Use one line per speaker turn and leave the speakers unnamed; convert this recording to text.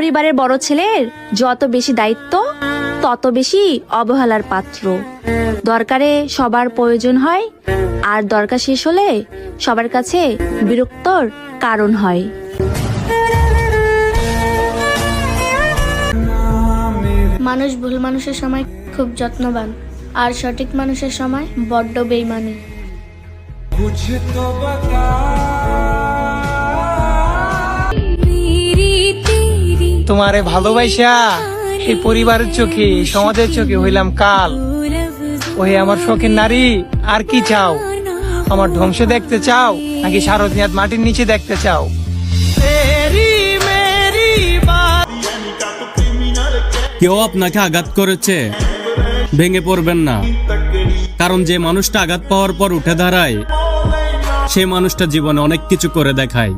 পরিবারের বড় ছেলের যত বেশি দায়িত্ব তত বেশি অবহেলার পাত্র। দরকারে সবার প্রয়োজন হয়, আর দরকার শেষ হলে সবার কাছে বিরক্তর কারণ হয়।
মানুষ ভুল মানুষের সময় খুব যত্নবান, আর সঠিক মানুষের সময় বড্ড বেইমানি।
তোমারে ভালোবাসা এই পরিবারের চোখে, সমাজের চোখে হইলাম কাল। ওহে আমার শখের নারী, আর কি চাও? আমার ধ্বংস দেখতে চাও, নাকি শারদিয়াত মাটির নিচে দেখতে চাও?
কেউ আপনাকে আঘাত করেছে, ভেঙে পড়বেন না, কারণ যে মানুষটা আঘাত পাওয়ার পর উঠে দাঁড়ায়, সে মানুষটা জীবনে অনেক কিছু করে দেখায়।